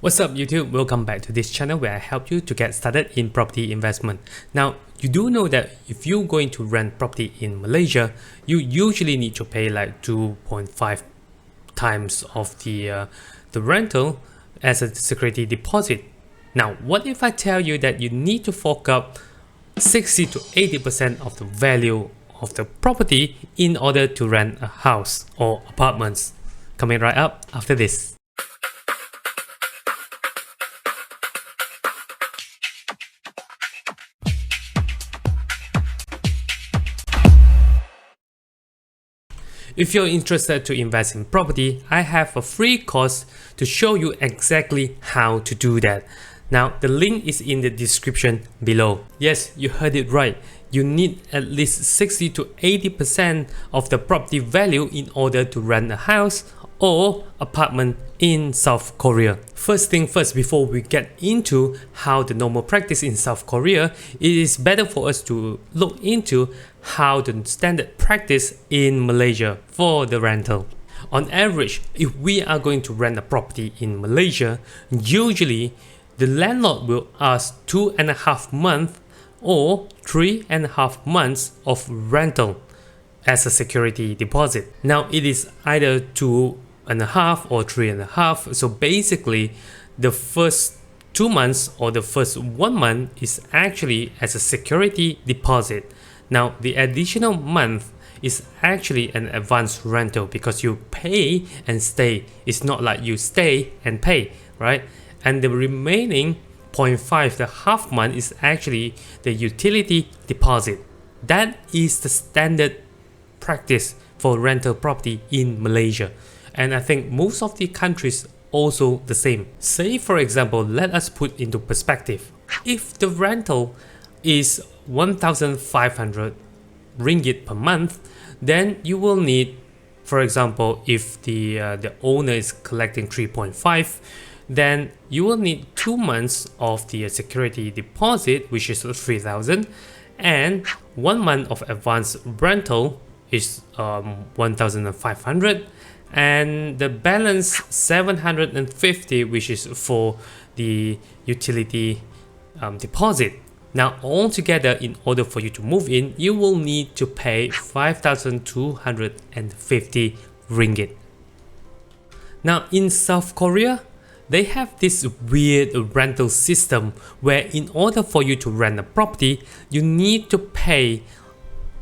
What's up YouTube? Welcome back to this channel where I help you to get started in property investment. Now, you do know that if you're going to rent property in Malaysia, you usually need to pay like 2.5 times of the rental as a security deposit. Now, what if I tell you that you need to fork up 60 to 80% of the value of the property in order to rent a house or apartments? Coming right up after this. If you're interested to invest in property, I have a free course to show you exactly how to do that. Now, the link is in the description below. Yes, you heard it right. You need at least 60 to 80% of the property value in order to rent a house or apartment in South Korea. First thing first, before we get into how the normal practice in South Korea, it is better for us to look into how the standard practice in Malaysia for the rental. On average, if we are going to rent a property in Malaysia, usually the landlord will ask 2.5 months or 3.5 months of rental as a security deposit. Now it is either 2.5 or 3.5. So basically the first 2 months or the first 1 month is actually as a security deposit. Now the additional month is actually an advance rental because you pay and stay. It's not like you stay and pay, right? And the remaining 0.5, the half month, is actually the utility deposit. That is the standard practice for rental property in Malaysia. And I think most of the countries also the same. Say for example, let us put into perspective. If the rental is 1,500 ringgit per month, then you will need, for example, if the owner is collecting 3.5, then you will need 2 months of the security deposit, which is 3,000, and 1 month of advance rental is 1,500, and the balance 750, which is for the utility deposit. Now altogether, in order for you to move in, you will need to pay 5,250 ringgit. Now in South Korea, they have this weird rental system where in order for you to rent a property, you need to pay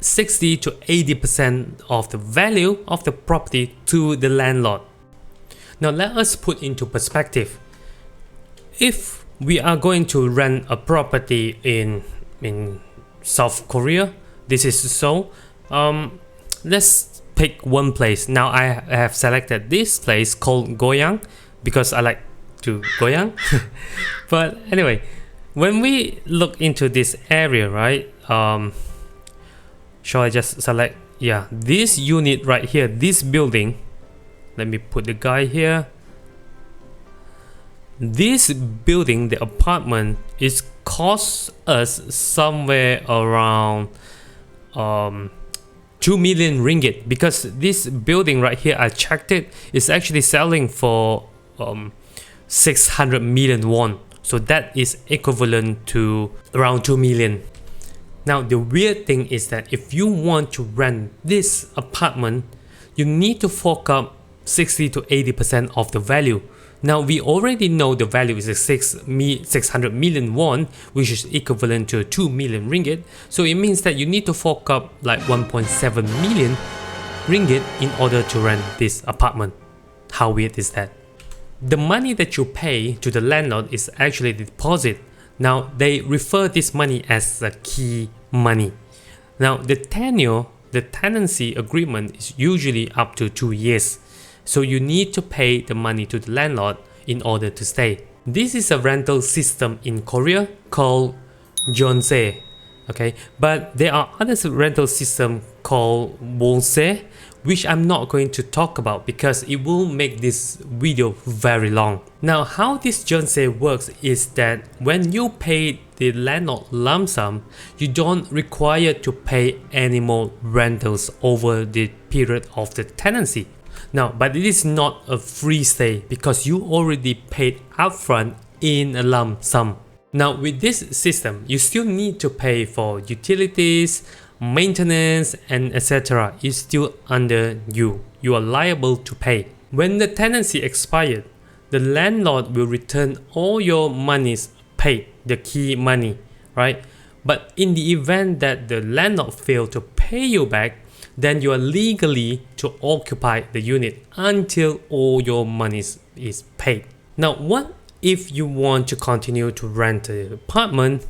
60 to 80% of the value of the property to the landlord. Now let us put into perspective. If we are going to rent a property in South Korea, this is so. Let's pick one place. Now I have selected this place called Goyang because I like to Goyang. But anyway, when we look into this area, right? Shall I just select? Yeah, this unit right here, this building. Let me put the guy here. This building, the apartment, is cost us somewhere around 2 million ringgit, because this building right here, I checked it, is actually selling for 600 million won. So that is equivalent to around 2 million. Now the weird thing is that if you want to rent this apartment, you need to fork up 60 to 80% of the value. Now we already know the value is 600 million won, which is equivalent to 2 million ringgit. So it means that you need to fork up like 1.7 million ringgit in order to rent this apartment. How weird is that? The money that you pay to the landlord is actually the deposit. Now they refer this money as the key money. Now the tenure, the tenancy agreement, is usually up to 2 years. So you need to pay the money to the landlord in order to stay. This is a rental system in Korea called Jeonse. Okay, but there are other rental system called Bolse, which I'm not going to talk about because it will make this video very long. Now how this Jeonse works is that when you pay the landlord lump sum, you don't require to pay any more rentals over the period of the tenancy. Now, but it is not a free stay because you already paid upfront in a lump sum. Now, with this system, you still need to pay for utilities, maintenance, and etc. It's still under you. You are liable to pay. When the tenancy expired, the landlord will return all your monies paid, the key money, right? But in the event that the landlord failed to pay you back, then you are legally to occupy the unit until all your money is paid. Now, what if you want to continue to rent the apartment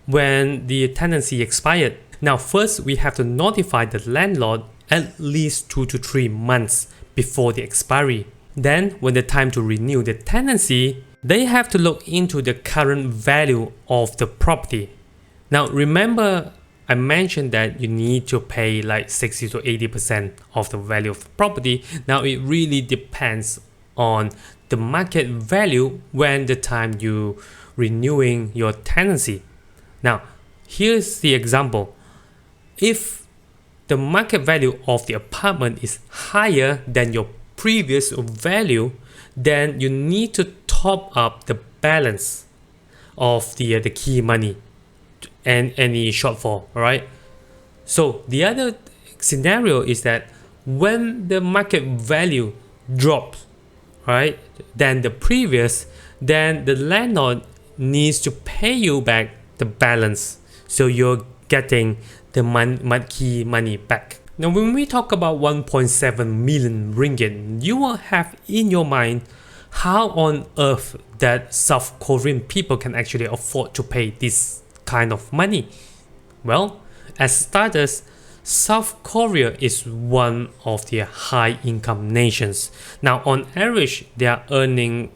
when the tenancy expired? Now, first we have to notify the landlord at least 2 to 3 months before the expiry. Then, when the time to renew the tenancy, they have to look into the current value of the property. Now, remember I mentioned that you need to pay like 60 to 80% of the value of the property. Now, it really depends on the market value when the time you renewing your tenancy. Now, here's the example. If the market value of the apartment is higher than your previous value, then you need to top up the balance of the key money and any shortfall, right? So the other scenario is that when the market value drops, right, than the previous, then the landlord needs to pay you back the balance, so you're getting the key money back. Now, when we talk about 1.7 million ringgit, you will have in your mind how on earth that South Korean people can actually afford to pay this kind of money. Well, as starters, South Korea is one of the high income nations. Now, on average, they are earning,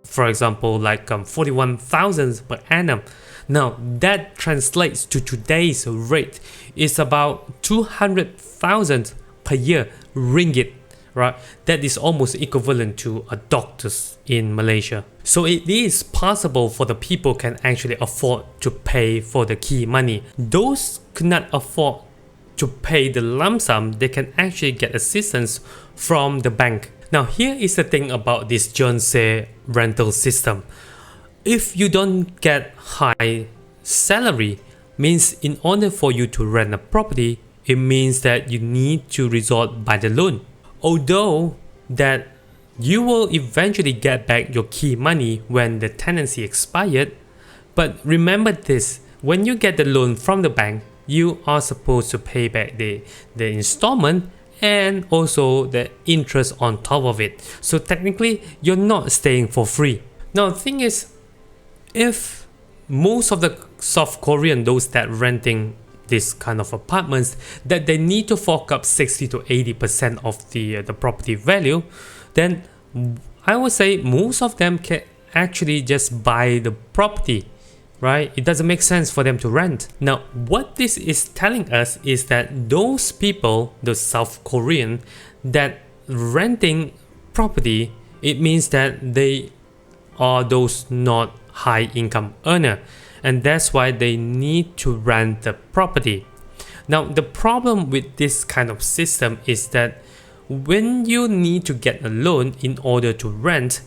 for example, like 41,000 per annum. Now, that translates to today's rate is about 200,000 per year ringgit, right? That is almost equivalent to a doctor's in Malaysia. So it is possible for the people can actually afford to pay for the key money. Those could not afford to pay the lump sum, they can actually get assistance from the bank. Now, here is the thing about this Jeonse rental system. If you don't get high salary, means in order for you to rent a property, it means that you need to resort by the loan. Although that you will eventually get back your key money when the tenancy expired, but remember this, when you get the loan from the bank, you are supposed to pay back the installment and also the interest on top of it. So technically, you're not staying for free. Now, the thing is, if most of the South Korean, those that renting this kind of apartments, that they need to fork up 60 to 80% of the property value, then I would say most of them can actually just buy the property, right? It doesn't make sense for them to rent. Now, what this is telling us is that those people, the South Korean, that renting property, it means that they are those not high income earner, and that's why they need to rent the property. Now, the problem with this kind of system is that when you need to get a loan in order to rent,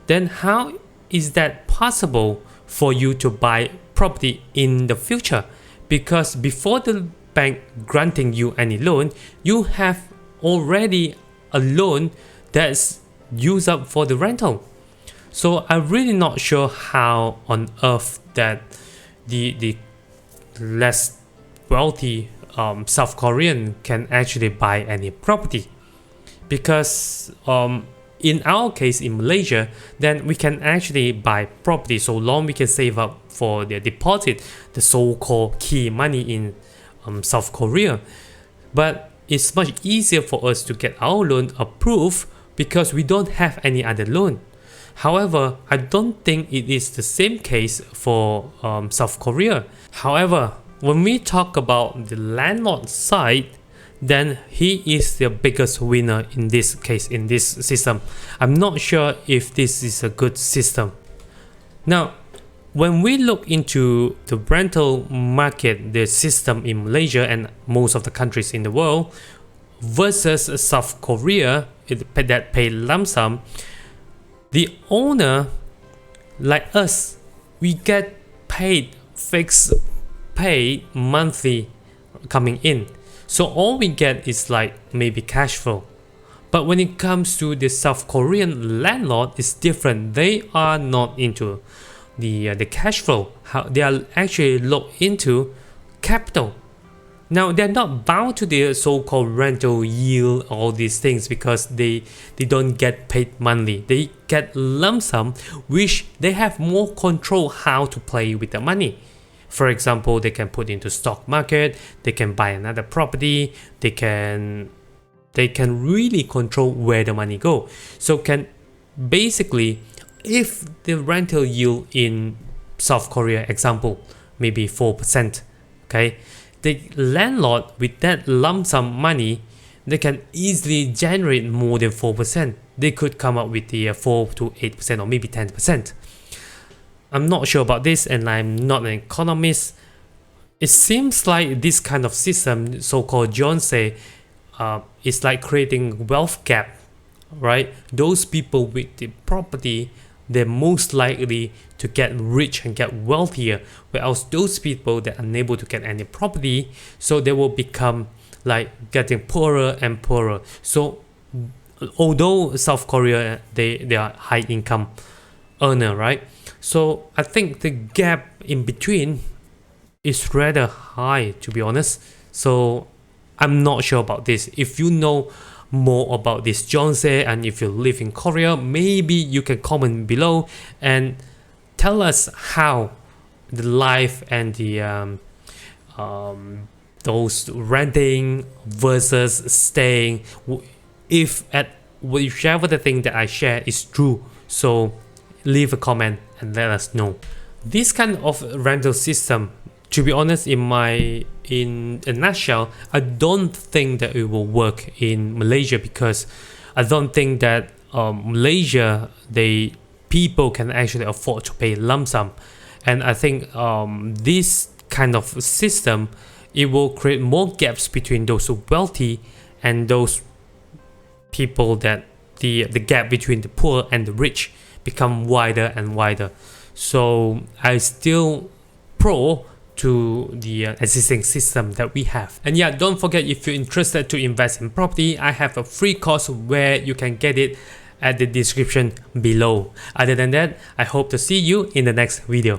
then how is that possible for you to buy property in the future? Because before the bank granting you any loan, you have already a loan that's used up for the rental. So I'm really not sure how on earth that the less wealthy South Korean can actually buy any property. Because in our case in Malaysia, then we can actually buy property so long we can save up for the deposit, the so-called key money in South Korea. But it's much easier for us to get our loan approved because we don't have any other loan. However, I don't think it is the same case for South Korea. However, when we talk about the landlord side, then he is the biggest winner in this case, in this system. I'm not sure if this is a good system. Now, when we look into the rental market, the system in Malaysia and most of the countries in the world, versus South Korea that pay lump sum, the owner, like us, we get paid fixed pay monthly coming in. So all we get is like maybe cash flow. But when it comes to the South Korean landlord, it's different. They are not into the cash flow. How they are actually looked into capital. Now they're not bound to the so-called rental yield, all these things, because they don't get paid monthly. They get lump sum, which they have more control how to play with the money. For example, they can put into stock market, they can buy another property, they can really control where the money go. So can basically, if the rental yield in South Korea, example, maybe 4%, okay, the landlord with that lump sum money, they can easily generate more than 4%. They could come up with the 4 to 8% or maybe 10%. I'm not sure about this, and I'm not an economist. It seems like this kind of system, so-called Jones, is like creating wealth gap, right? Those people with the property, they're most likely to get rich and get wealthier, whereas those people that are unable to get any property, so they will become like getting poorer and poorer. So although South Korea, they are high income earner, right? So I think the gap in between is rather high, to be honest. So I'm not sure about this. If you know more about this Johnse, and if you live in Korea, maybe you can comment below and tell us how the life and the those renting versus staying, if at whichever the thing that I share is true. So leave a comment and let us know. This kind of rental system, to be honest, in a nutshell, I don't think that it will work in Malaysia, because I don't think that Malaysia, people can actually afford to pay lump sum. And I think this kind of system, it will create more gaps between those wealthy and those people, that the gap between the poor and the rich become wider and wider. So I still pro to the existing system that we have. And yeah, don't forget, if you're interested to invest in property, I have a free course where you can get it at the description below. Other than that, I hope to see you in the next video.